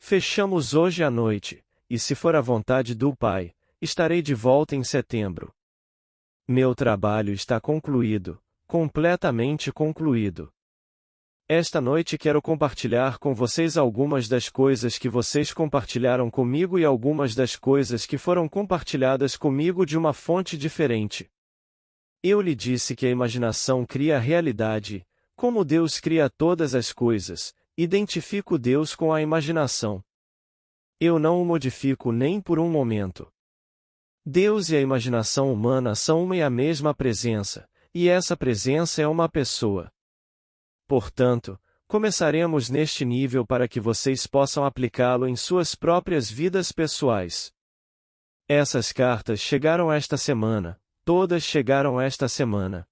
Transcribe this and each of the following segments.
Fechamos hoje à noite, e se for a vontade do Pai, estarei de volta em setembro. Meu trabalho está concluído, completamente concluído. Esta noite quero compartilhar com vocês algumas das coisas que vocês compartilharam comigo e algumas das coisas que foram compartilhadas comigo de uma fonte diferente. Eu lhe disse que a imaginação cria a realidade, como Deus cria todas as coisas, identifico Deus com a imaginação. Eu não o modifico nem por um momento. Deus e a imaginação humana são uma e a mesma presença, e essa presença é uma pessoa. Portanto, começaremos neste nível para que vocês possam aplicá-lo em suas próprias vidas pessoais. Essas cartas chegaram esta semana, todas chegaram esta semana.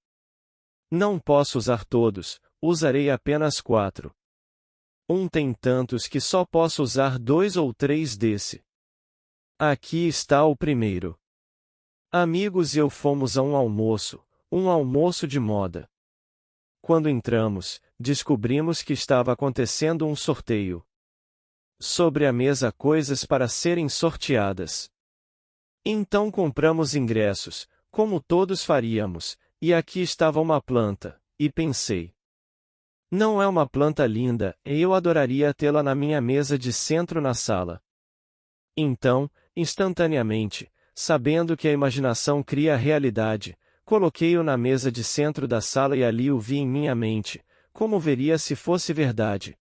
Não posso usar todos, usarei apenas 4. Tem tantos que só posso usar 2 ou 3 desse. Aqui está o primeiro. Amigos e eu fomos a um almoço de moda. Quando entramos, descobrimos que estava acontecendo um sorteio. Sobre a mesa coisas para serem sorteadas. Então compramos ingressos, como todos faríamos, e aqui estava uma planta, e pensei. Não é uma planta linda, e eu adoraria tê-la na minha mesa de centro na sala. Então, instantaneamente, sabendo que a imaginação cria a realidade, coloquei-o na mesa de centro da sala e ali o vi em minha mente, como veria se fosse verdade.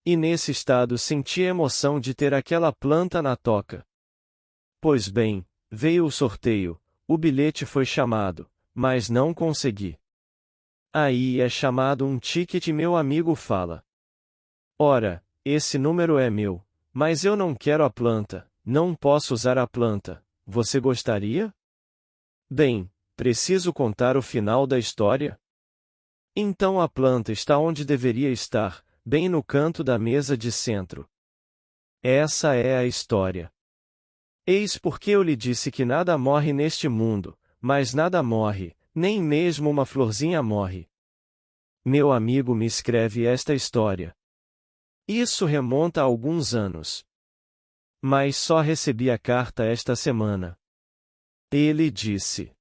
E nesse estado senti a emoção de ter aquela planta na toca. Pois bem, veio o sorteio, o bilhete foi chamado, mas não consegui. Aí é chamado um ticket e meu amigo fala. Ora, esse número é meu, mas eu não quero a planta, não posso usar a planta, você gostaria? Bem, preciso contar o final da história? Então a planta está onde deveria estar, bem no canto da mesa de centro. Essa é a história. Eis porque eu lhe disse que nada morre neste mundo, mas nada morre, nem mesmo uma florzinha morre. Meu amigo me escreve esta história. Isso remonta a alguns anos. Mas só recebi a carta esta semana. Ele disse.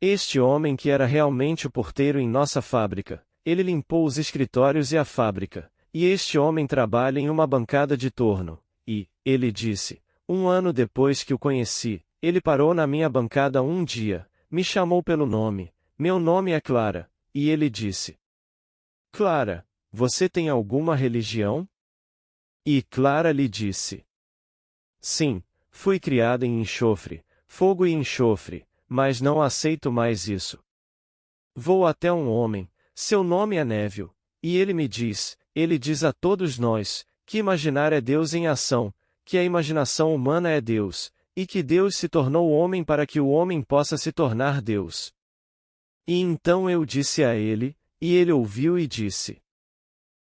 Este homem que era realmente o porteiro em nossa fábrica, ele limpou os escritórios e a fábrica, e este homem trabalha em uma bancada de torno, e, ele disse, um ano depois que o conheci, ele parou na minha bancada um dia, me chamou pelo nome, meu nome é Clara, e ele disse. Clara, você tem alguma religião? E Clara lhe disse. Sim, fui criada em enxofre, fogo e enxofre, mas não aceito mais isso. Vou até um homem, seu nome é Neville, e ele diz a todos nós, que imaginar é Deus em ação, que a imaginação humana é Deus, e que Deus se tornou homem para que o homem possa se tornar Deus. E então eu disse a ele, e ele ouviu e disse.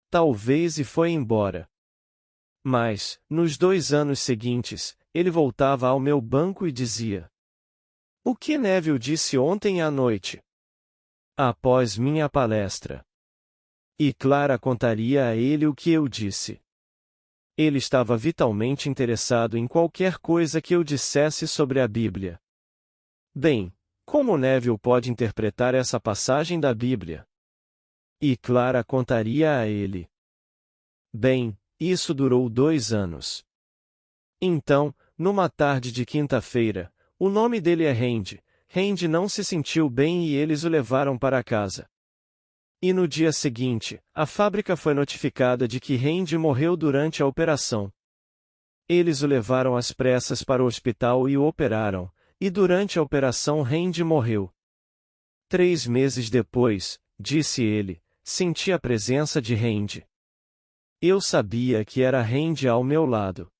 Talvez e foi embora. Mas, nos 2 anos seguintes, ele voltava ao meu banco e dizia. O que Neville disse ontem à noite? Após minha palestra. E Clara contaria a ele o que eu disse. Ele estava vitalmente interessado em qualquer coisa que eu dissesse sobre a Bíblia. Bem, como Neville pode interpretar essa passagem da Bíblia? E Clara contaria a ele. Bem, isso durou 2 anos. Então, numa tarde de quinta-feira, o nome dele é Randy. Randy não se sentiu bem e eles o levaram para casa. E no dia seguinte, a fábrica foi notificada de que Randy morreu durante a operação. Eles o levaram às pressas para o hospital e o operaram, e durante a operação Randy morreu. 3 meses depois, disse ele, senti a presença de Randy. Eu sabia que era Randy ao meu lado.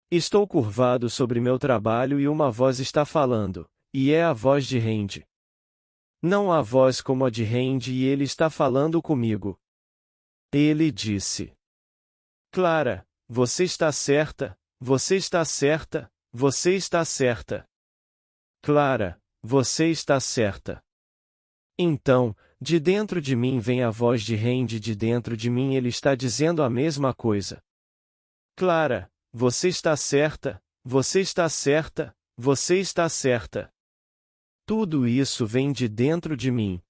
Estou curvado sobre meu trabalho e uma voz está falando, e é a voz de Randy. Não há voz como a de Randy e ele está falando comigo. Ele disse. Clara, você está certa, você está certa, você está certa. Clara, você está certa. Então, de dentro de mim vem a voz de Randy, de dentro de mim ele está dizendo a mesma coisa. Clara, você está certa, você está certa, você está certa. Tudo isso vem de dentro de mim.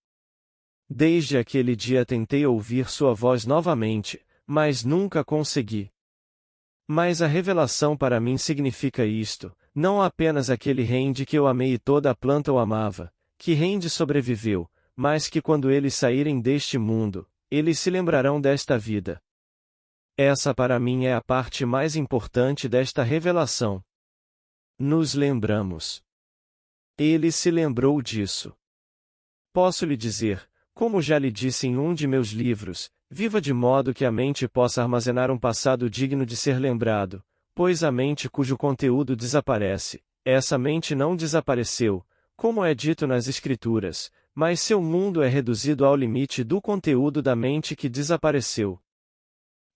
Desde aquele dia tentei ouvir sua voz novamente, mas nunca consegui. Mas a revelação para mim significa isto: não apenas aquele rende que eu amei e toda a planta o amava, que rende sobreviveu, mas que quando eles saírem deste mundo, eles se lembrarão desta vida. Essa para mim é a parte mais importante desta revelação. Nos lembramos. Ele se lembrou disso. Posso lhe dizer, como já lhe disse em um de meus livros, viva de modo que a mente possa armazenar um passado digno de ser lembrado, pois a mente cujo conteúdo desaparece, essa mente não desapareceu, como é dito nas Escrituras, mas seu mundo é reduzido ao limite do conteúdo da mente que desapareceu.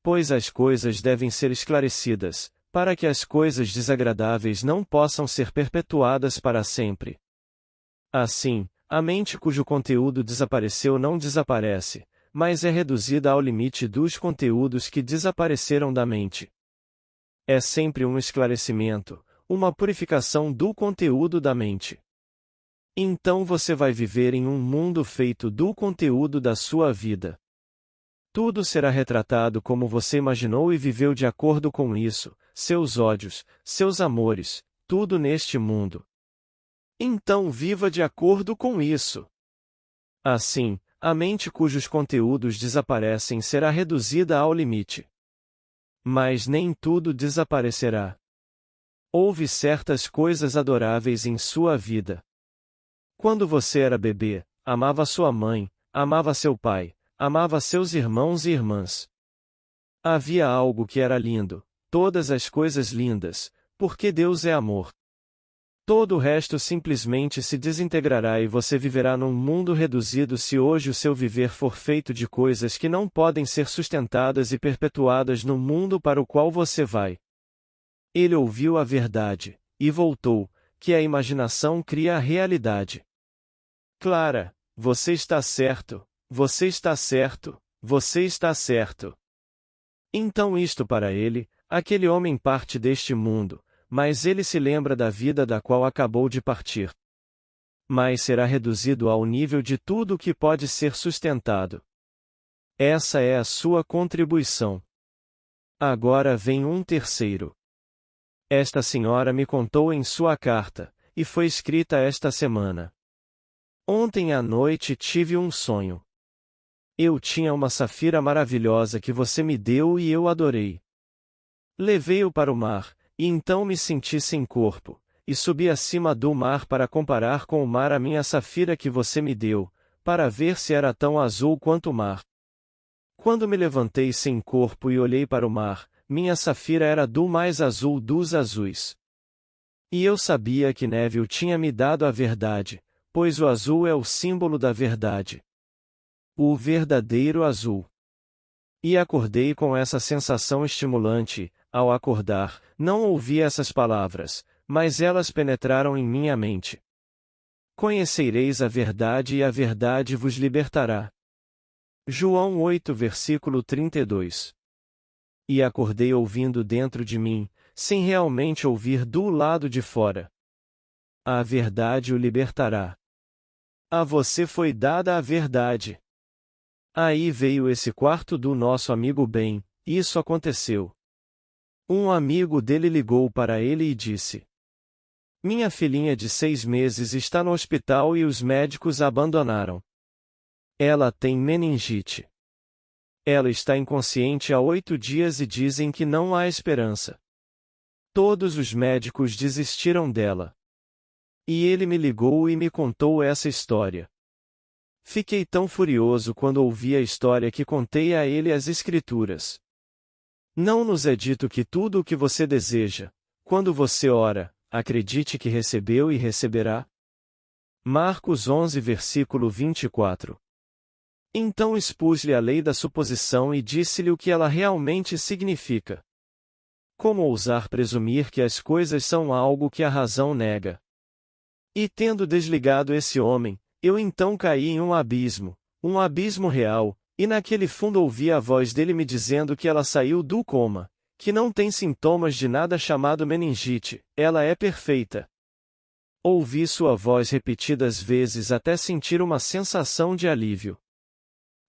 Pois as coisas devem ser esclarecidas, para que as coisas desagradáveis não possam ser perpetuadas para sempre. Assim, a mente cujo conteúdo desapareceu não desaparece, mas é reduzida ao limite dos conteúdos que desapareceram da mente. É sempre um esclarecimento, uma purificação do conteúdo da mente. Então você vai viver em um mundo feito do conteúdo da sua vida. Tudo será retratado como você imaginou e viveu de acordo com isso, seus ódios, seus amores, tudo neste mundo. Então viva de acordo com isso. Assim, a mente cujos conteúdos desaparecem será reduzida ao limite. Mas nem tudo desaparecerá. Houve certas coisas adoráveis em sua vida. Quando você era bebê, amava sua mãe, amava seu pai, amava seus irmãos e irmãs. Havia algo que era lindo, todas as coisas lindas, porque Deus é amor. Todo o resto simplesmente se desintegrará e você viverá num mundo reduzido se hoje o seu viver for feito de coisas que não podem ser sustentadas e perpetuadas no mundo para o qual você vai. Ele ouviu a verdade, e voltou, que a imaginação cria a realidade. Clara, você está certo, você está certo, você está certo. Então isto para ele, aquele homem parte deste mundo, mas ele se lembra da vida da qual acabou de partir. Mas será reduzido ao nível de tudo o que pode ser sustentado. Essa é a sua contribuição. Agora vem um terceiro. Esta senhora me contou em sua carta, e foi escrita esta semana. Ontem à noite tive um sonho. Eu tinha uma safira maravilhosa que você me deu e eu adorei. Levei-o para o mar, e então me senti sem corpo, e subi acima do mar para comparar com o mar a minha safira que você me deu, para ver se era tão azul quanto o mar. Quando me levantei sem corpo e olhei para o mar, minha safira era do mais azul dos azuis. E eu sabia que Neville tinha me dado a verdade, pois o azul é o símbolo da verdade. O verdadeiro azul. E acordei com essa sensação estimulante. Ao acordar, não ouvi essas palavras, mas elas penetraram em minha mente. Conhecereis a verdade e a verdade vos libertará. João 8 versículo 32. E acordei ouvindo dentro de mim, sem realmente ouvir do lado de fora. A verdade o libertará. A você foi dada a verdade. Aí veio esse quarto do nosso amigo Ben, isso aconteceu. Um amigo dele ligou para ele e disse: Minha filhinha de 6 meses está no hospital e os médicos a abandonaram. Ela tem meningite. Ela está inconsciente há 8 dias e dizem que não há esperança. Todos os médicos desistiram dela. E ele me ligou e me contou essa história. Fiquei tão furioso quando ouvi a história que contei a ele as Escrituras. Não nos é dito que tudo o que você deseja, quando você ora, acredite que recebeu e receberá? Marcos 11 versículo 24. Então expus-lhe a lei da suposição e disse-lhe o que ela realmente significa. Como ousar presumir que as coisas são algo que a razão nega? E tendo desligado esse homem, eu então caí em um abismo real, e naquele fundo ouvi a voz dele me dizendo que ela saiu do coma, que não tem sintomas de nada chamado meningite, ela é perfeita. Ouvi sua voz repetidas vezes até sentir uma sensação de alívio.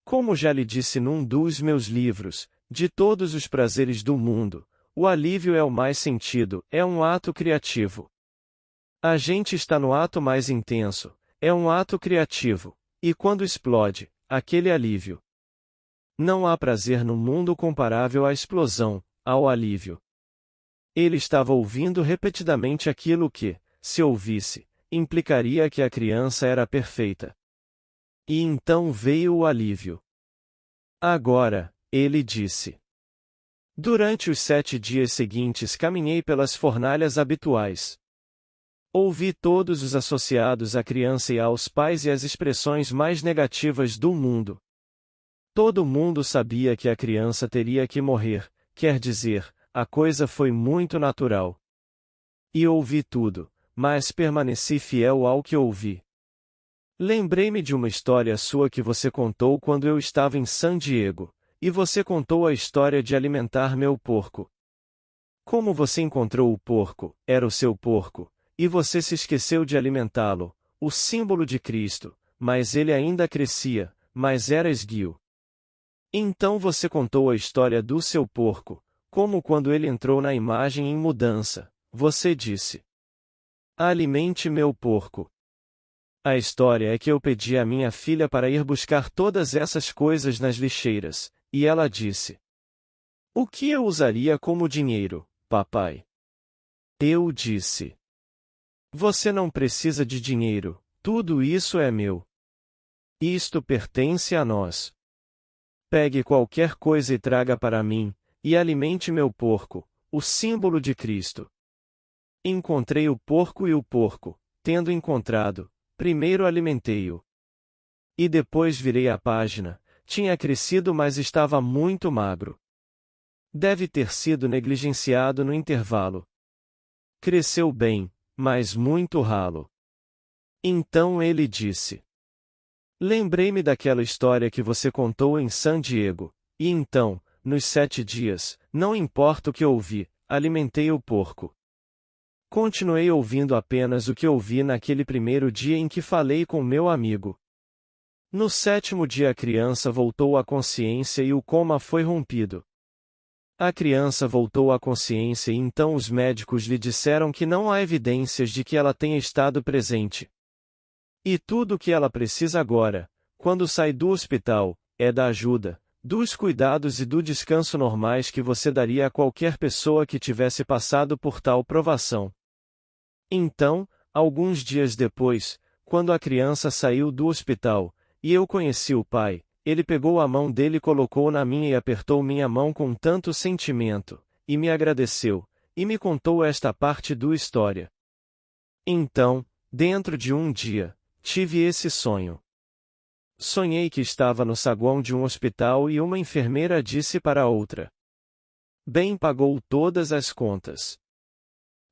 Como já lhe disse num dos meus livros, de todos os prazeres do mundo, o alívio é o mais sentido, é um ato criativo. A gente está no ato mais intenso, é um ato criativo, e quando explode, aquele alívio. Não há prazer no mundo comparável à explosão, ao alívio. Ele estava ouvindo repetidamente aquilo que, se ouvisse, implicaria que a criança era perfeita. E então veio o alívio. Agora, ele disse. Durante os 7 dias seguintes caminhei pelas fornalhas habituais. Ouvi todos os associados à criança e aos pais e as expressões mais negativas do mundo. Todo mundo sabia que a criança teria que morrer, quer dizer, a coisa foi muito natural. E ouvi tudo, mas permaneci fiel ao que ouvi. Lembrei-me de uma história sua que você contou quando eu estava em San Diego, e você contou a história de alimentar meu porco. Como você encontrou o porco, era o seu porco, e você se esqueceu de alimentá-lo, o símbolo de Cristo, mas ele ainda crescia, mas era esguio. Então você contou a história do seu porco, como quando ele entrou na imagem em mudança, você disse: alimente meu porco. A história é que eu pedi à minha filha para ir buscar todas essas coisas nas lixeiras, e ela disse: o que eu usaria como dinheiro, papai? Eu disse: você não precisa de dinheiro, tudo isso é meu. Isto pertence a nós. Pegue qualquer coisa e traga para mim, e alimente meu porco, o símbolo de Cristo. Encontrei o porco, tendo encontrado, primeiro alimentei-o. E depois virei a página, tinha crescido mas estava muito magro. Deve ter sido negligenciado no intervalo. Cresceu bem, mas muito ralo. Então ele disse: lembrei-me daquela história que você contou em San Diego, e então, nos 7 dias, não importa o que ouvi, alimentei o porco. Continuei ouvindo apenas o que ouvi naquele primeiro dia em que falei com meu amigo. No 7º dia a criança voltou à consciência e o coma foi rompido. A criança voltou à consciência e então os médicos lhe disseram que não há evidências de que ela tenha estado presente. E tudo o que ela precisa agora, quando sai do hospital, é da ajuda, dos cuidados e do descanso normais que você daria a qualquer pessoa que tivesse passado por tal provação. Então, alguns dias depois, quando a criança saiu do hospital, e eu conheci o pai, ele pegou a mão dele e colocou na minha e apertou minha mão com tanto sentimento, e me agradeceu, e me contou esta parte da história. Então, dentro de um dia, tive esse sonho. Sonhei que estava no saguão de um hospital e uma enfermeira disse para a outra: bem, pagou todas as contas.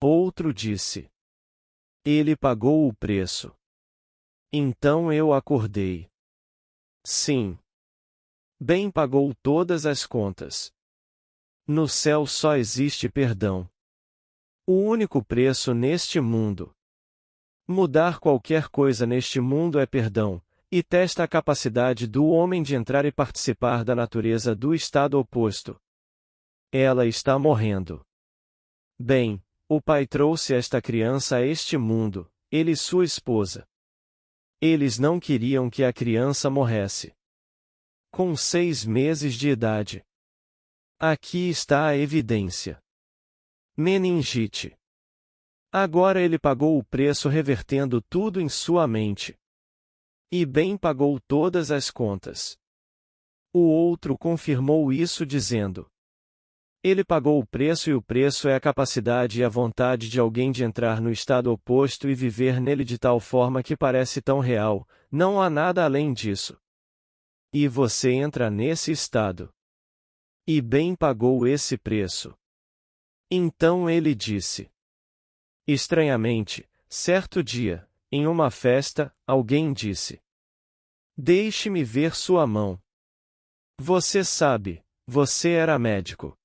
Outro disse: ele pagou o preço. Então eu acordei. Sim. Bem, pagou todas as contas. No céu só existe perdão. O único preço neste mundo. Mudar qualquer coisa neste mundo é perdão, e testa a capacidade do homem de entrar e participar da natureza do estado oposto. Ela está morrendo. Bem, o pai trouxe esta criança a este mundo, ele e sua esposa. Eles não queriam que a criança morresse. Com 6 meses de idade. Aqui está a evidência. Meningite. Agora ele pagou o preço revertendo tudo em sua mente. E bem, pagou todas as contas. O outro confirmou isso dizendo: ele pagou o preço e o preço é a capacidade e a vontade de alguém de entrar no estado oposto e viver nele de tal forma que parece tão real, não há nada além disso. E você entra nesse estado. E bem, pagou esse preço. Então ele disse. Estranhamente, certo dia, em uma festa, alguém disse: deixe-me ver sua mão. Você sabe, você era médico.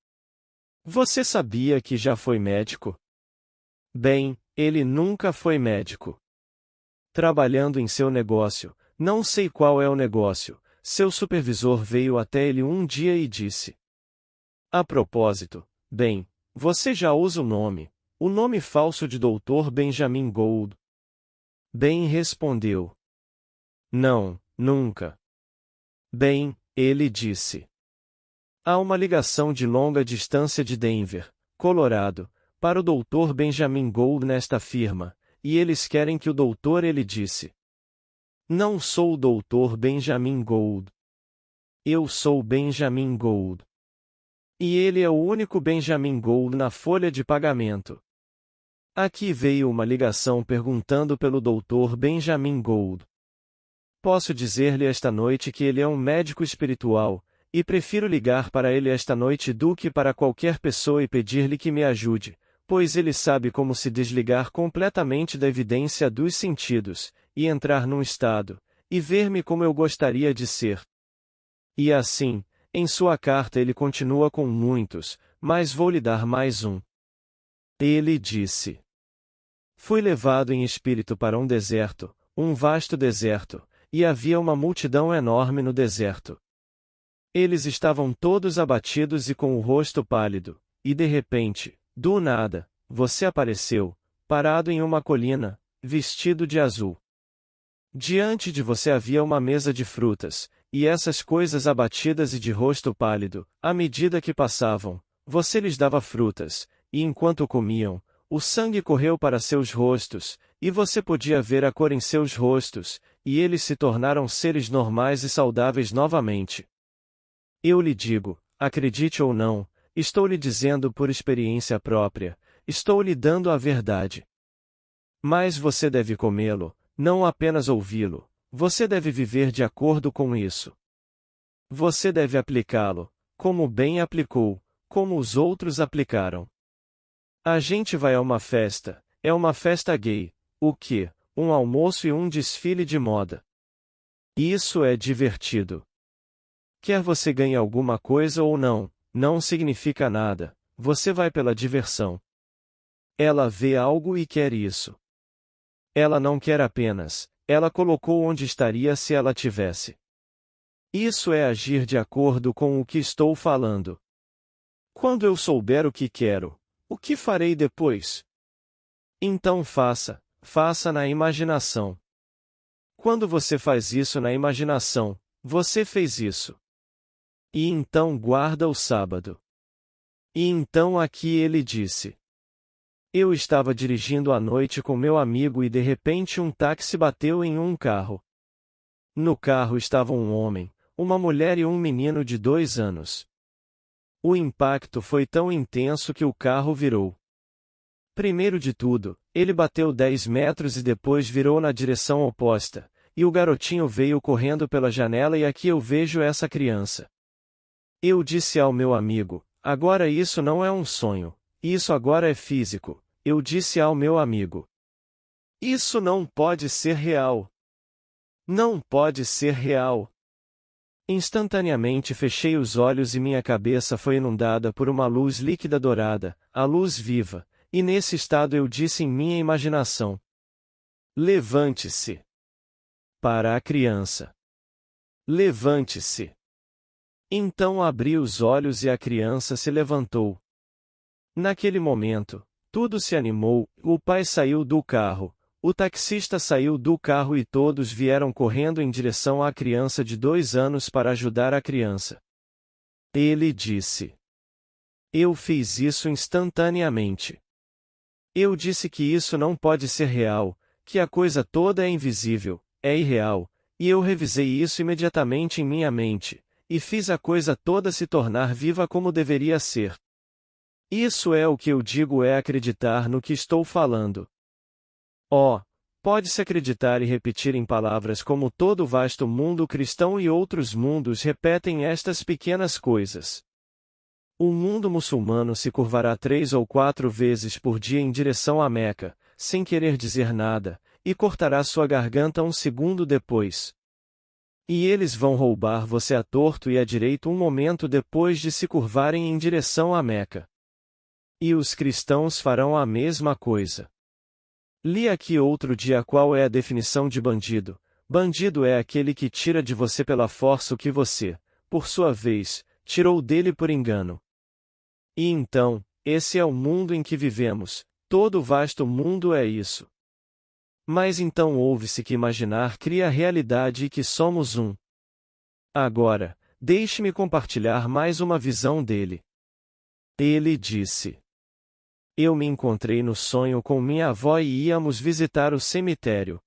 Você sabia que já foi médico? Bem, ele nunca foi médico. Trabalhando em seu negócio, não sei qual é o negócio, seu supervisor veio até ele um dia e disse: A propósito, bem, você já usa o nome falso de Dr. Benjamin Gould. Ben respondeu: Não, nunca. Bem, ele disse. Há uma ligação de longa distância de Denver, Colorado, para o Dr. Benjamin Gould nesta firma, e eles querem que o doutor ele disse. Não sou o Dr. Benjamin Gould. Eu sou Benjamin Gould. E ele é o único Benjamin Gould na folha de pagamento. Aqui veio uma ligação perguntando pelo Dr. Benjamin Gould. Posso dizer-lhe esta noite que ele é um médico espiritual, e prefiro ligar para ele esta noite do que para qualquer pessoa e pedir-lhe que me ajude, pois ele sabe como se desligar completamente da evidência dos sentidos, e entrar num estado, e ver-me como eu gostaria de ser. E assim, em sua carta ele continua com muitos, mas vou lhe dar mais um. Ele disse: Fui levado em espírito para um deserto, um vasto deserto, e havia uma multidão enorme no deserto. Eles estavam todos abatidos e com o rosto pálido, e de repente, do nada, você apareceu, parado em uma colina, vestido de azul. Diante de você havia uma mesa de frutas, e essas coisas abatidas e de rosto pálido, à medida que passavam, você lhes dava frutas, e enquanto comiam, o sangue correu para seus rostos, e você podia ver a cor em seus rostos, e eles se tornaram seres normais e saudáveis novamente. Eu lhe digo, acredite ou não, estou lhe dizendo por experiência própria, estou lhe dando a verdade. Mas você deve comê-lo, não apenas ouvi-lo, você deve viver de acordo com isso. Você deve aplicá-lo, como bem aplicou, como os outros aplicaram. A gente vai a uma festa, é uma festa gay, o quê? Um almoço e um desfile de moda. Isso é divertido. Quer você ganhe alguma coisa ou não, não significa nada, você vai pela diversão. Ela vê algo e quer isso. Ela não quer apenas, ela colocou onde estaria se ela tivesse. Isso é agir de acordo com o que estou falando. Quando eu souber o que quero, o que farei depois? Então faça na imaginação. Quando você faz isso na imaginação, você fez isso. E então guarda o sábado. E então aqui ele disse: Eu estava dirigindo à noite com meu amigo e de repente um táxi bateu em um carro. No carro estavam um homem, uma mulher e um menino de 2 anos. O impacto foi tão intenso que o carro virou. Primeiro de tudo, ele bateu 10 metros e depois virou na direção oposta, e o garotinho veio correndo pela janela e aqui eu vejo essa criança. Eu disse ao meu amigo: Agora isso não é um sonho, isso agora é físico. Eu disse ao meu amigo: Isso não pode ser real. Não pode ser real. Instantaneamente fechei os olhos e minha cabeça foi inundada por uma luz líquida dourada, a luz viva, e nesse estado eu disse em minha imaginação: Levante-se. Para a criança. Levante-se. Então abri os olhos e a criança se levantou. Naquele momento, tudo se animou, o pai saiu do carro, o taxista saiu do carro e todos vieram correndo em direção à criança de 2 anos para ajudar a criança. Ele disse: Eu fiz isso instantaneamente. Eu disse que isso não pode ser real, que a coisa toda é invisível, é irreal, e eu revisei isso imediatamente em minha mente, e fiz a coisa toda se tornar viva como deveria ser. Isso é o que eu digo é acreditar no que estou falando. Oh, pode-se acreditar e repetir em palavras como todo o vasto mundo cristão e outros mundos repetem estas pequenas coisas. O mundo muçulmano se curvará 3 ou 4 vezes por dia em direção a Meca, sem querer dizer nada, e cortará sua garganta um segundo depois. E eles vão roubar você à torto e à direito um momento depois de se curvarem em direção a Meca. E os cristãos farão a mesma coisa. Li aqui outro dia qual é a definição de bandido. Bandido é aquele que tira de você pela força o que você, por sua vez, tirou dele por engano. E então, esse é o mundo em que vivemos, todo o vasto mundo é isso. Mas então ouve-se que imaginar cria a realidade e que somos um. Agora, deixe-me compartilhar mais uma visão dele. Ele disse: Eu me encontrei no sonho com minha avó e íamos visitar o cemitério.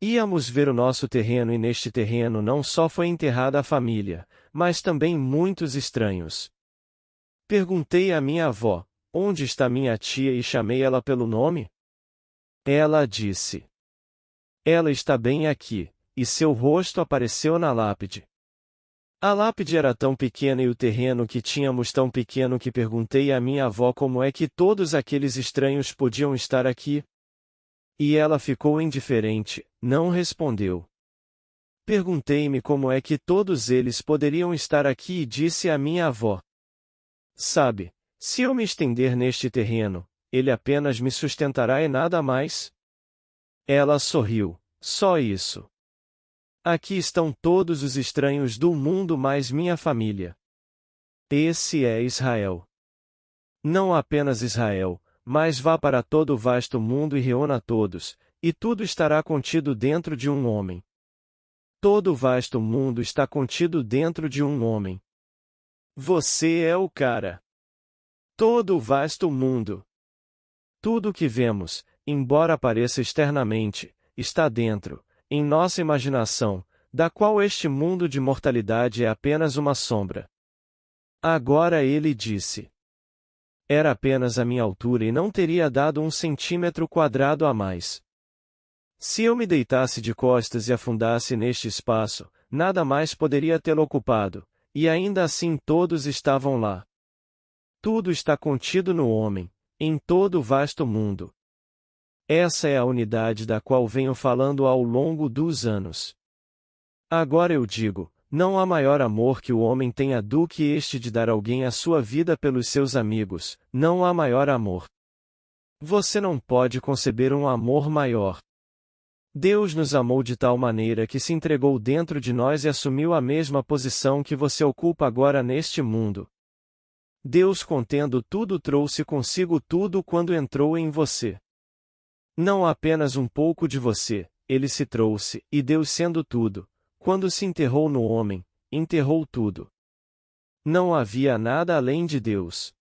Íamos ver o nosso terreno e neste terreno não só foi enterrada a família, mas também muitos estranhos. Perguntei à minha avó, onde está minha tia e chamei ela pelo nome? Ela disse: Ela está bem aqui, e seu rosto apareceu na lápide. A lápide era tão pequena e o terreno que tínhamos tão pequeno que perguntei à minha avó como é que todos aqueles estranhos podiam estar aqui. E ela ficou indiferente, não respondeu. Perguntei-me como é que todos eles poderiam estar aqui e disse à minha avó: Sabe, se eu me estender neste terreno, ele apenas me sustentará e nada mais? Ela sorriu, só isso. Aqui estão todos os estranhos do mundo mais minha família. Esse é Israel. Não apenas Israel, mas vá para todo o vasto mundo e reúna todos, e tudo estará contido dentro de um homem. Todo o vasto mundo está contido dentro de um homem. Você é o cara. Todo o vasto mundo. Tudo o que vemos, embora pareça externamente, está dentro, em nossa imaginação, da qual este mundo de mortalidade é apenas uma sombra. Agora ele disse: Era apenas a minha altura e não teria dado 1 centímetro quadrado a mais. Se eu me deitasse de costas e afundasse neste espaço, nada mais poderia tê-lo ocupado, e ainda assim todos estavam lá. Tudo está contido no homem, em todo o vasto mundo. Essa é a unidade da qual venho falando ao longo dos anos. Agora eu digo, não há maior amor que o homem tenha do que este de dar alguém a sua vida pelos seus amigos, não há maior amor. Você não pode conceber um amor maior. Deus nos amou de tal maneira que se entregou dentro de nós e assumiu a mesma posição que você ocupa agora neste mundo. Deus, contendo tudo, trouxe consigo tudo quando entrou em você. Não apenas um pouco de você, ele se trouxe, e Deus sendo tudo, quando se enterrou no homem, enterrou tudo. Não havia nada além de Deus.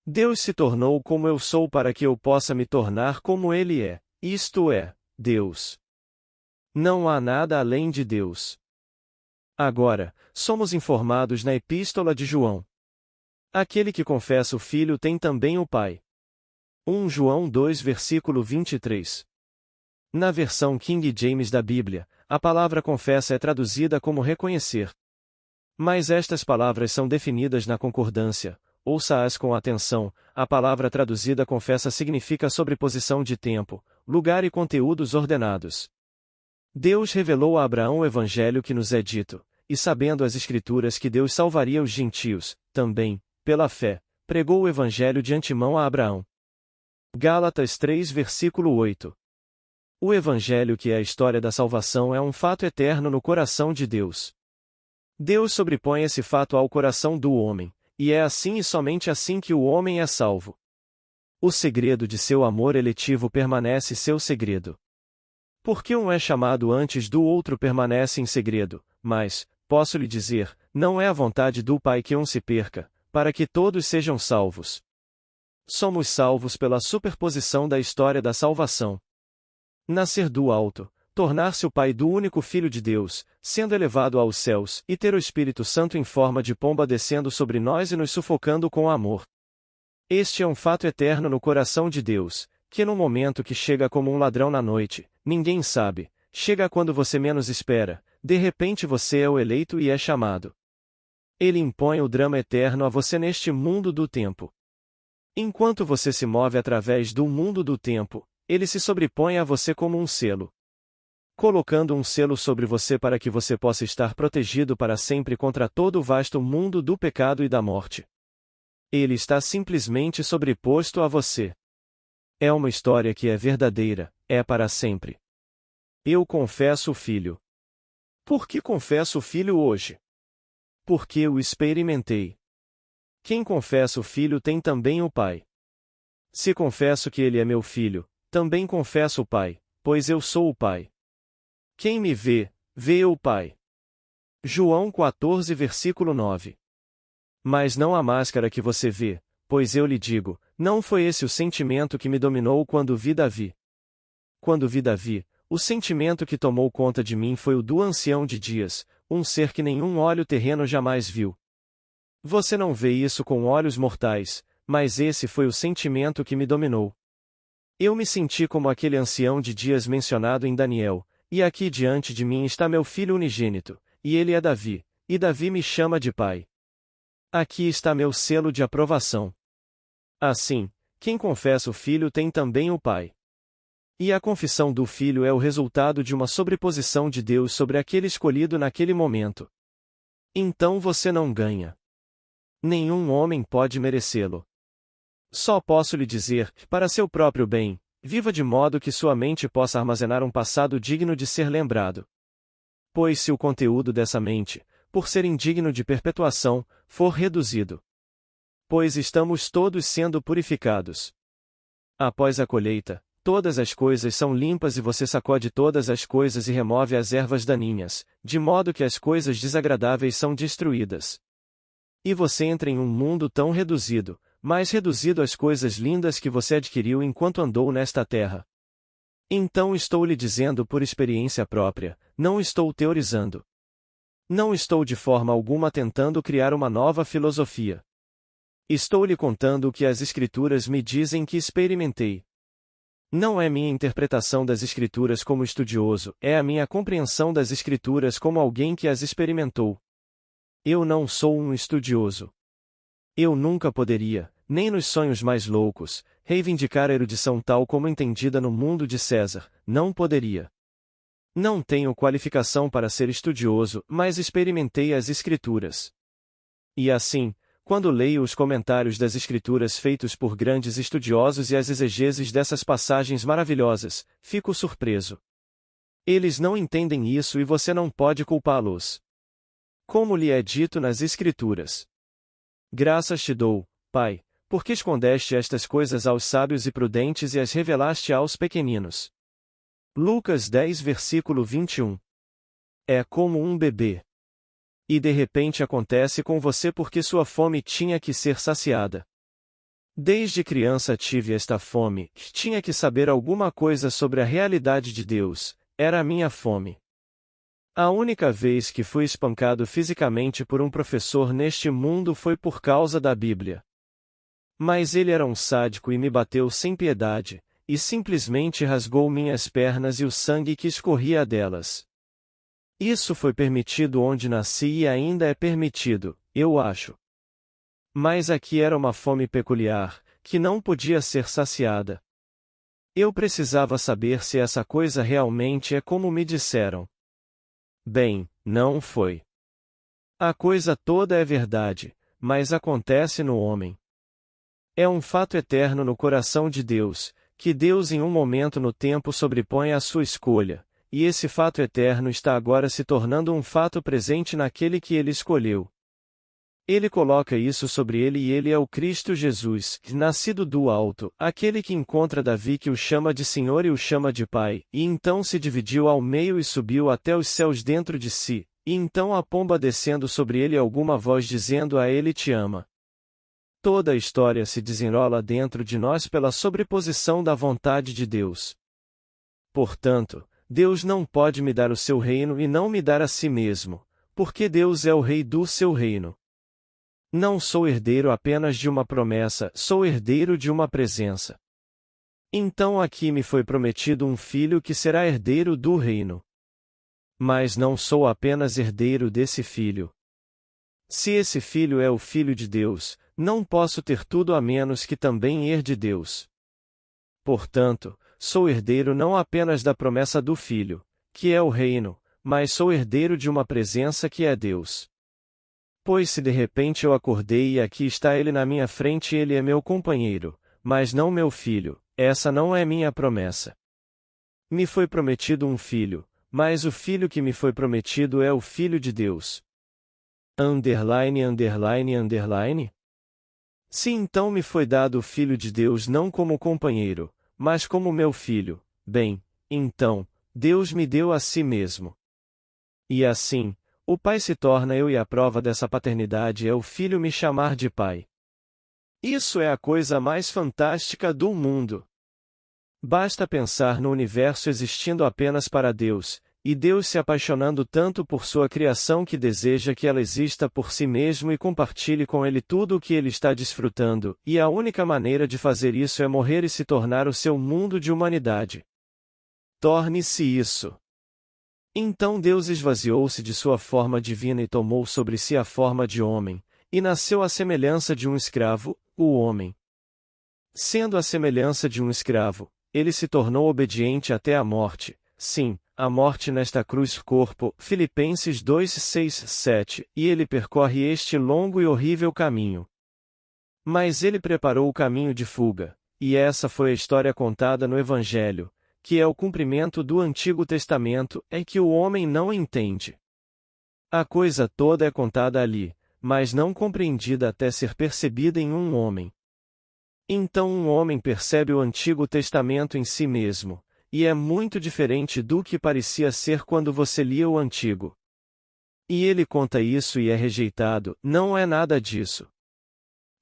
Deus se tornou como eu sou para que eu possa me tornar como Ele é, isto é, Deus. Não há nada além de Deus. Agora, somos informados na Epístola de João. Aquele que confessa o Filho tem também o Pai. 1 João 2 versículo 23. Na versão King James da Bíblia, a palavra confessa é traduzida como reconhecer. Mas estas palavras são definidas na concordância, ouça-as com atenção, a palavra traduzida confessa significa sobreposição de tempo, lugar e conteúdos ordenados. Deus revelou a Abraão o evangelho que nos é dito, e sabendo as Escrituras que Deus salvaria os gentios, também, pela fé, pregou o evangelho de antemão a Abraão. Gálatas 3 versículo 8. O Evangelho, que é a história da salvação, é um fato eterno no coração de Deus. Deus sobrepõe esse fato ao coração do homem, e é assim e somente assim que o homem é salvo. O segredo de seu amor eletivo permanece seu segredo. Porque um é chamado antes do outro permanece em segredo, mas, posso lhe dizer, não é a vontade do Pai que um se perca, para que todos sejam salvos. Somos salvos pela superposição da história da salvação. Nascer do alto, tornar-se o pai do único Filho de Deus, sendo elevado aos céus, e ter o Espírito Santo em forma de pomba descendo sobre nós e nos sufocando com amor. Este é um fato eterno no coração de Deus, que no momento que chega como um ladrão na noite, ninguém sabe, chega quando você menos espera, de repente você é o eleito e é chamado. Ele impõe o drama eterno a você neste mundo do tempo. Enquanto você se move através do mundo do tempo, ele se sobrepõe a você como um selo. Colocando um selo sobre você para que você possa estar protegido para sempre contra todo o vasto mundo do pecado e da morte. Ele está simplesmente sobreposto a você. É uma história que é verdadeira, é para sempre. Eu confesso o Filho. Por que confesso o Filho hoje? Porque o experimentei. Quem confessa o Filho tem também o Pai. Se confesso que ele é meu Filho, também confesso o Pai, pois eu sou o Pai. Quem me vê, vê o Pai. João 14 versículo 9. Mas não a máscara que você vê, pois eu lhe digo, não foi esse o sentimento que me dominou quando vi Davi. Quando vi Davi, o sentimento que tomou conta de mim foi o do ancião de dias, um ser que nenhum olho terreno jamais viu. Você não vê isso com olhos mortais, mas esse foi o sentimento que me dominou. Eu me senti como aquele ancião de dias mencionado em Daniel, e aqui diante de mim está meu filho unigênito, e ele é Davi, e Davi me chama de pai. Aqui está meu selo de aprovação. Assim, quem confessa o Filho tem também o Pai. E a confissão do Filho é o resultado de uma sobreposição de Deus sobre aquele escolhido naquele momento. Então você não ganha. Nenhum homem pode merecê-lo. Só posso lhe dizer, para seu próprio bem, viva de modo que sua mente possa armazenar um passado digno de ser lembrado. Pois se o conteúdo dessa mente, por ser indigno de perpetuação, for reduzido. Pois estamos todos sendo purificados. Após a colheita, todas as coisas são limpas e você sacode todas as coisas e remove as ervas daninhas, de modo que as coisas desagradáveis são destruídas. E você entra em um mundo tão reduzido, mais reduzido às coisas lindas que você adquiriu enquanto andou nesta terra. Então estou lhe dizendo por experiência própria, não estou teorizando. Não estou de forma alguma tentando criar uma nova filosofia. Estou lhe contando o que as Escrituras me dizem que experimentei. Não é minha interpretação das Escrituras como estudioso, é a minha compreensão das Escrituras como alguém que as experimentou. Eu não sou um estudioso. Eu nunca poderia, nem nos sonhos mais loucos, reivindicar a erudição tal como entendida no mundo de César, não poderia. Não tenho qualificação para ser estudioso, mas experimentei as Escrituras. E assim, quando leio os comentários das Escrituras feitos por grandes estudiosos e as exegeses dessas passagens maravilhosas, fico surpreso. Eles não entendem isso e você não pode culpá-los. Como lhe é dito nas Escrituras. Graças te dou, Pai, porque escondeste estas coisas aos sábios e prudentes e as revelaste aos pequeninos. Lucas 10 versículo 21. É como um bebê. E de repente acontece com você porque sua fome tinha que ser saciada. Desde criança tive esta fome, tinha que saber alguma coisa sobre a realidade de Deus, era a minha fome. A única vez que fui espancado fisicamente por um professor neste mundo foi por causa da Bíblia. Mas ele era um sádico e me bateu sem piedade, e simplesmente rasgou minhas pernas e o sangue que escorria delas. Isso foi permitido onde nasci e ainda é permitido, eu acho. Mas aqui era uma fome peculiar, que não podia ser saciada. Eu precisava saber se essa coisa realmente é como me disseram. Bem, não foi. A coisa toda é verdade, mas acontece no homem. É um fato eterno no coração de Deus, que Deus em um momento no tempo sobrepõe à sua escolha, e esse fato eterno está agora se tornando um fato presente naquele que ele escolheu. Ele coloca isso sobre ele e ele é o Cristo Jesus, nascido do alto, aquele que encontra Davi que o chama de Senhor e o chama de Pai, e então se dividiu ao meio e subiu até os céus dentro de si, e então a pomba descendo sobre ele alguma voz dizendo a ele te ama. Toda a história se desenrola dentro de nós pela sobreposição da vontade de Deus. Portanto, Deus não pode me dar o seu reino e não me dar a si mesmo, porque Deus é o rei do seu reino. Não sou herdeiro apenas de uma promessa, sou herdeiro de uma presença. Então aqui me foi prometido um filho que será herdeiro do reino. Mas não sou apenas herdeiro desse filho. Se esse filho é o filho de Deus, não posso ter tudo a menos que também herde Deus. Portanto, sou herdeiro não apenas da promessa do filho, que é o reino, mas sou herdeiro de uma presença que é Deus. Pois se de repente eu acordei e aqui está ele na minha frente e ele é meu companheiro, mas não meu filho, essa não é minha promessa. Me foi prometido um filho, mas o filho que me foi prometido é o Filho de Deus. Underline, underline, underline? Se então me foi dado o Filho de Deus não como companheiro, mas como meu filho, bem, então, Deus me deu a si mesmo. E assim, o Pai se torna eu e a prova dessa paternidade é o Filho me chamar de Pai. Isso é a coisa mais fantástica do mundo. Basta pensar no universo existindo apenas para Deus, e Deus se apaixonando tanto por sua criação que deseja que ela exista por si mesmo e compartilhe com ele tudo o que ele está desfrutando, e a única maneira de fazer isso é morrer e se tornar o seu mundo de humanidade. Torne-se isso. Então Deus esvaziou-se de sua forma divina e tomou sobre si a forma de homem, e nasceu à semelhança de um escravo, o homem. Sendo a semelhança de um escravo, ele se tornou obediente até a morte, sim, a morte nesta cruz corpo, Filipenses 2:6-7, e ele percorre este longo e horrível caminho. Mas ele preparou o caminho de fuga, e essa foi a história contada no Evangelho, que é o cumprimento do Antigo Testamento, é que o homem não entende. A coisa toda é contada ali, mas não compreendida até ser percebida em um homem. Então um homem percebe o Antigo Testamento em si mesmo, e é muito diferente do que parecia ser quando você lia o Antigo. E ele conta isso e é rejeitado, não é nada disso.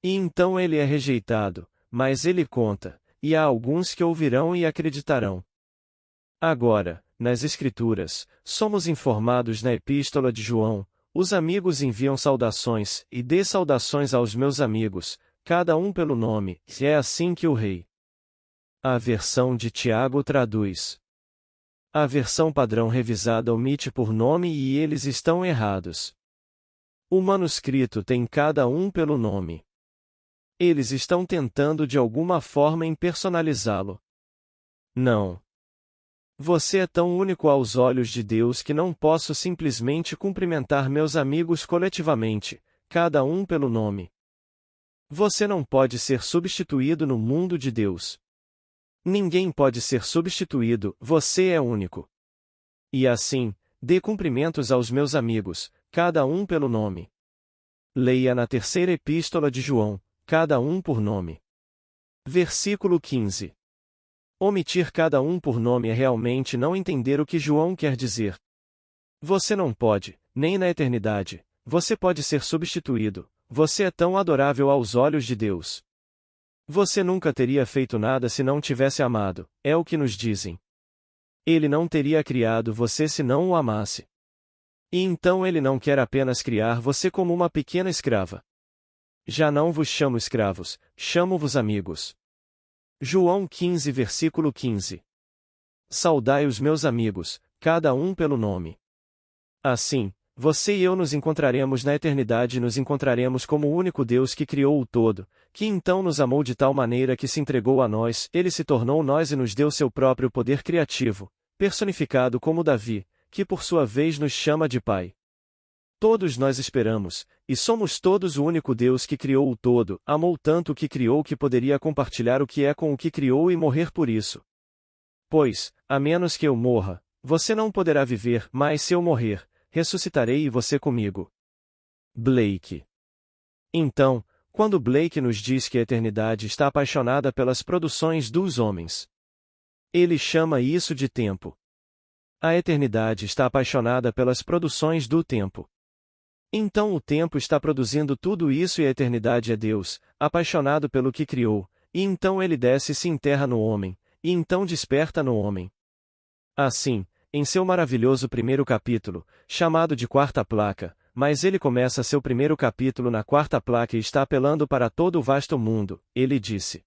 E então ele é rejeitado, mas ele conta, e há alguns que ouvirão e acreditarão. Agora, nas Escrituras, somos informados na Epístola de João, os amigos enviam saudações, e dê saudações aos meus amigos, cada um pelo nome, e é assim que o rei. A versão de Tiago traduz. A versão padrão revisada omite por nome e eles estão errados. O manuscrito tem cada um pelo nome. Eles estão tentando de alguma forma impersonalizá-lo. Não. Você é tão único aos olhos de Deus que não posso simplesmente cumprimentar meus amigos coletivamente, cada um pelo nome. Você não pode ser substituído no mundo de Deus. Ninguém pode ser substituído, você é único. E assim, dê cumprimentos aos meus amigos, cada um pelo nome. Leia na terceira epístola de João, cada um por nome. Versículo 15. Omitir cada um por nome é realmente não entender o que João quer dizer. Você não pode, nem na eternidade, você pode ser substituído. Você é tão adorável aos olhos de Deus. Você nunca teria feito nada se não tivesse amado, é o que nos dizem. Ele não teria criado você se não o amasse. E então ele não quer apenas criar você como uma pequena escrava. Já não vos chamo escravos, chamo-vos amigos. João 15 versículo 15. Saudai os meus amigos, cada um pelo nome. Assim, você e eu nos encontraremos na eternidade e nos encontraremos como o único Deus que criou o todo, que então nos amou de tal maneira que se entregou a nós, ele se tornou nós e nos deu seu próprio poder criativo, personificado como Davi, que por sua vez nos chama de Pai. Todos nós esperamos, e somos todos o único Deus que criou o todo, amou tanto o que criou que poderia compartilhar o que é com o que criou e morrer por isso. Pois, a menos que eu morra, você não poderá viver, mas se eu morrer, ressuscitarei e você comigo. Blake. Então, quando Blake nos diz que a eternidade está apaixonada pelas produções dos homens, ele chama isso de tempo. A eternidade está apaixonada pelas produções do tempo. Então o tempo está produzindo tudo isso e a eternidade é Deus, apaixonado pelo que criou, e então ele desce e se enterra no homem, e então desperta no homem. Assim, em seu maravilhoso primeiro capítulo, chamado de Quarta Placa, mas ele começa seu primeiro capítulo na quarta placa e está apelando para todo o vasto mundo, ele disse: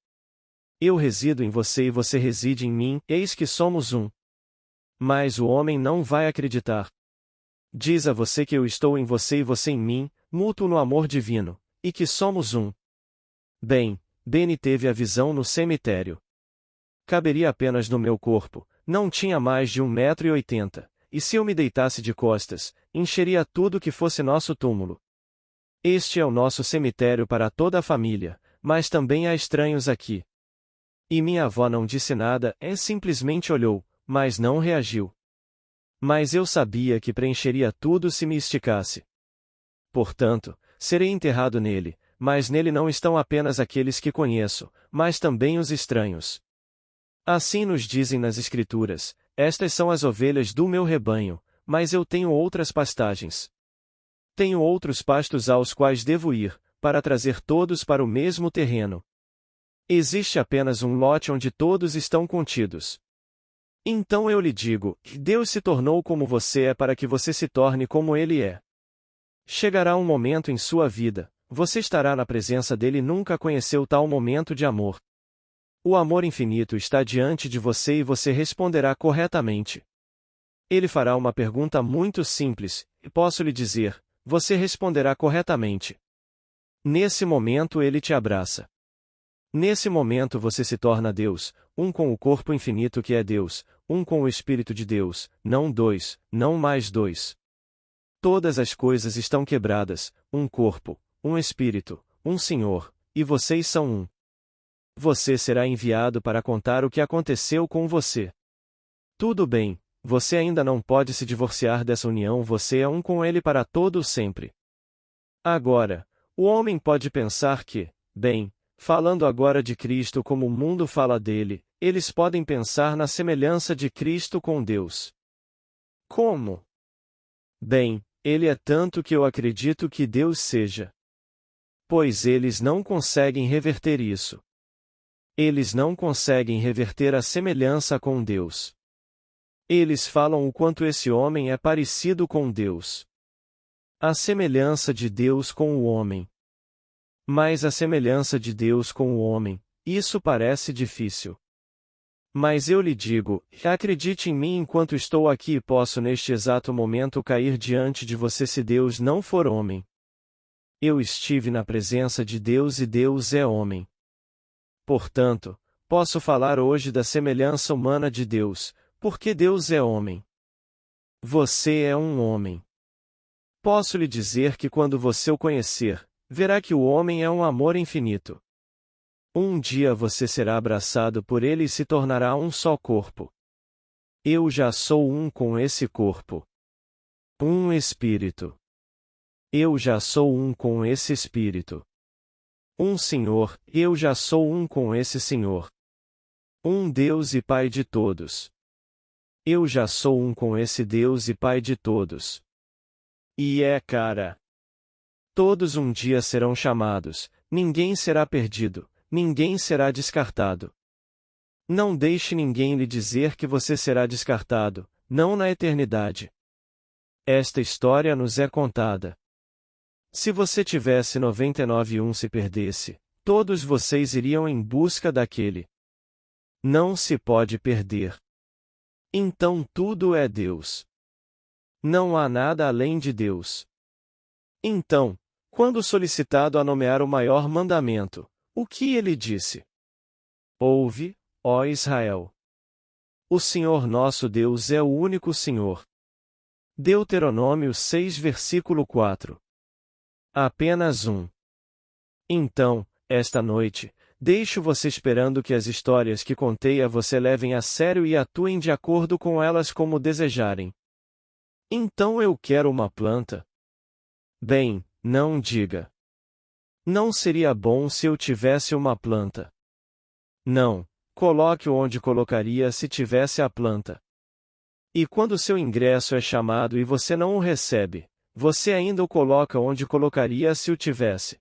Eu resido em você e você reside em mim, eis que somos um. Mas o homem não vai acreditar. Diz a você que eu estou em você e você em mim, mútuo no amor divino, e que somos um. Bem, Benny teve a visão no cemitério. Caberia apenas no meu corpo, não tinha mais de 1,80 m, e se eu me deitasse de costas, encheria tudo que fosse nosso túmulo. Este é o nosso cemitério para toda a família, mas também há estranhos aqui. E minha avó não disse nada, simplesmente olhou, mas não reagiu. Mas eu sabia que preencheria tudo se me esticasse. Portanto, serei enterrado nele, mas nele não estão apenas aqueles que conheço, mas também os estranhos. Assim nos dizem nas Escrituras: estas são as ovelhas do meu rebanho, mas eu tenho outras pastagens. Tenho outros pastos aos quais devo ir, para trazer todos para o mesmo terreno. Existe apenas um lote onde todos estão contidos. Então eu lhe digo: Deus se tornou como você é para que você se torne como Ele é. Chegará um momento em sua vida, você estará na presença dele e nunca conheceu tal momento de amor. O amor infinito está diante de você e você responderá corretamente. Ele fará uma pergunta muito simples, e posso lhe dizer, você responderá corretamente. Nesse momento ele te abraça. Nesse momento você se torna Deus, um com o corpo infinito que é Deus, um com o Espírito de Deus, não dois, não mais dois. Todas as coisas estão quebradas, um corpo, um Espírito, um Senhor, e vocês são um. Você será enviado para contar o que aconteceu com você. Tudo bem, você ainda não pode se divorciar dessa união, você é um com ele para todo o sempre. Agora, o homem pode pensar que, bem, falando agora de Cristo como o mundo fala dele, eles podem pensar na semelhança de Cristo com Deus. Como? Bem, ele é tanto que eu acredito que Deus seja. Pois eles não conseguem reverter isso. Eles não conseguem reverter a semelhança com Deus. Eles falam o quanto esse homem é parecido com Deus. A semelhança de Deus com o homem. Mas a semelhança de Deus com o homem, isso parece difícil. Mas eu lhe digo, acredite em mim enquanto estou aqui e posso neste exato momento cair diante de você se Deus não for homem. Eu estive na presença de Deus e Deus é homem. Portanto, posso falar hoje da semelhança humana de Deus, porque Deus é homem. Você é um homem. Posso lhe dizer que quando você o conhecer, verá que o homem é um amor infinito. Um dia você será abraçado por ele e se tornará um só corpo. Eu já sou um com esse corpo. Um espírito. Eu já sou um com esse espírito. Um Senhor, eu já sou um com esse Senhor. Um Deus e Pai de todos. Eu já sou um com esse Deus e Pai de todos. E cara. Todos um dia serão chamados, ninguém será perdido, ninguém será descartado. Não deixe ninguém lhe dizer que você será descartado, não na eternidade. Esta história nos é contada. Se você tivesse 99 e um se perdesse, todos vocês iriam em busca daquele. Não se pode perder. Então tudo é Deus. Não há nada além de Deus. Então, quando solicitado a nomear o maior mandamento, o que ele disse? Ouve, ó Israel. O Senhor nosso Deus é o único Senhor. Deuteronômio 6 versículo 4. Apenas um. Então, esta noite, deixo você esperando que as histórias que contei a você levem a sério e atuem de acordo com elas como desejarem. Então eu quero uma planta. Bem, não diga. Não seria bom se eu tivesse uma planta. Não, coloque-o onde colocaria se tivesse a planta. E quando seu ingresso é chamado e você não o recebe, você ainda o coloca onde colocaria se o tivesse.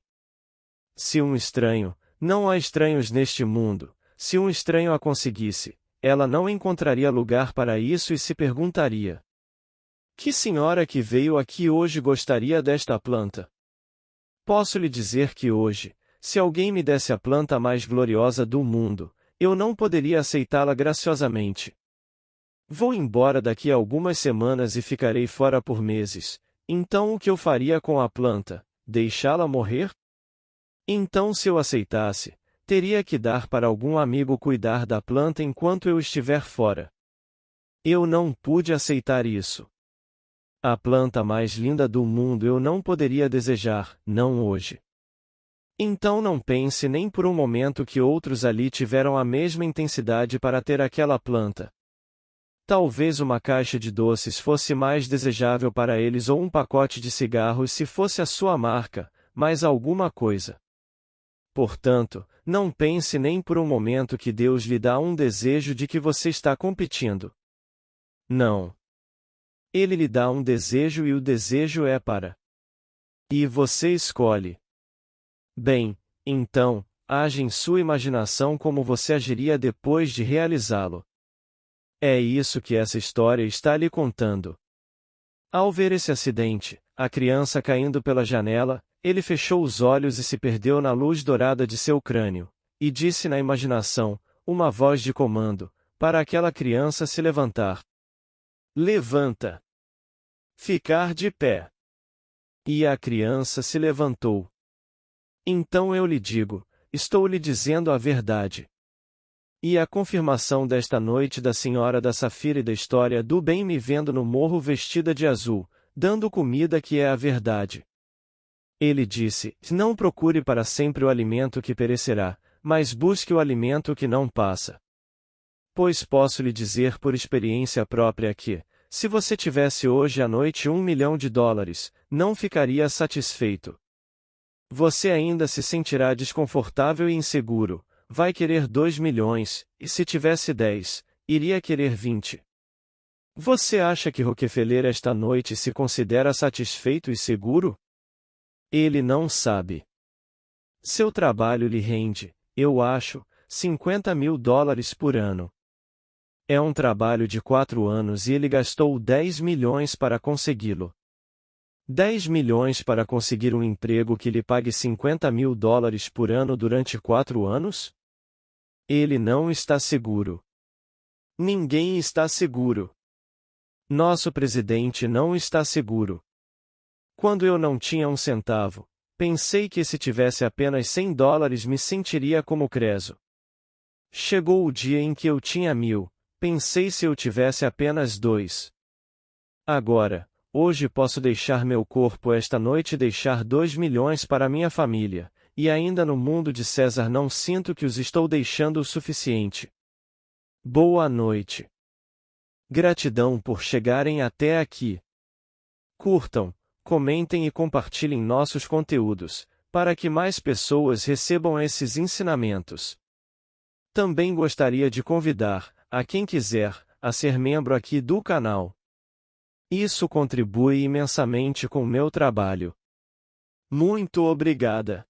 Se um estranho, não há estranhos neste mundo, se um estranho a conseguisse, ela não encontraria lugar para isso e se perguntaria: que senhora que veio aqui hoje gostaria desta planta? Posso lhe dizer que hoje, se alguém me desse a planta mais gloriosa do mundo, eu não poderia aceitá-la graciosamente. Vou embora daqui a algumas semanas e ficarei fora por meses. Então o que eu faria com a planta? Deixá-la morrer? Então se eu aceitasse, teria que dar para algum amigo cuidar da planta enquanto eu estiver fora. Eu não pude aceitar isso. A planta mais linda do mundo eu não poderia desejar, não hoje. Então não pense nem por um momento que outros ali tiveram a mesma intensidade para ter aquela planta. Talvez uma caixa de doces fosse mais desejável para eles ou um pacote de cigarros se fosse a sua marca, mas alguma coisa. Portanto, não pense nem por um momento que Deus lhe dá um desejo de que você está competindo. Não. Ele lhe dá um desejo e o desejo é para. E você escolhe. Bem, então, age em sua imaginação como você agiria depois de realizá-lo. É isso que essa história está lhe contando. Ao ver esse acidente, a criança caindo pela janela, ele fechou os olhos e se perdeu na luz dourada de seu crânio, e disse na imaginação, uma voz de comando, para aquela criança se levantar. Levanta! Ficar de pé. E a criança se levantou. Então eu lhe digo, estou lhe dizendo a verdade. E a confirmação desta noite da senhora da Safira e da história do bem me vendo no morro vestida de azul, dando comida que é a verdade. Ele disse, não procure para sempre o alimento que perecerá, mas busque o alimento que não passa. Pois posso lhe dizer por experiência própria que, se você tivesse hoje à noite $1 milhão, não ficaria satisfeito. Você ainda se sentirá desconfortável e inseguro, vai querer 2 milhões, e se tivesse 10, iria querer 20. Você acha que Rockefeller esta noite se considera satisfeito e seguro? Ele não sabe. Seu trabalho lhe rende, eu acho, $50 mil por ano. É um trabalho de 4 anos e ele gastou 10 milhões para consegui-lo. 10 milhões para conseguir um emprego que lhe pague $50 mil por ano durante 4 anos? Ele não está seguro. Ninguém está seguro. Nosso presidente não está seguro. Quando eu não tinha um centavo, pensei que se tivesse apenas $100 me sentiria como Creso. Chegou o dia em que eu tinha 1.000, pensei se eu tivesse apenas 2. Agora, hoje posso deixar meu corpo esta noite e deixar 2 milhões para minha família, e ainda no mundo de César não sinto que os estou deixando o suficiente. Boa noite. Gratidão por chegarem até aqui. Curtam, comentem e compartilhem nossos conteúdos, para que mais pessoas recebam esses ensinamentos. Também gostaria de convidar, a quem quiser, a ser membro aqui do canal. Isso contribui imensamente com o meu trabalho. Muito obrigada.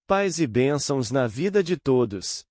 Paz e bênçãos na vida de todos.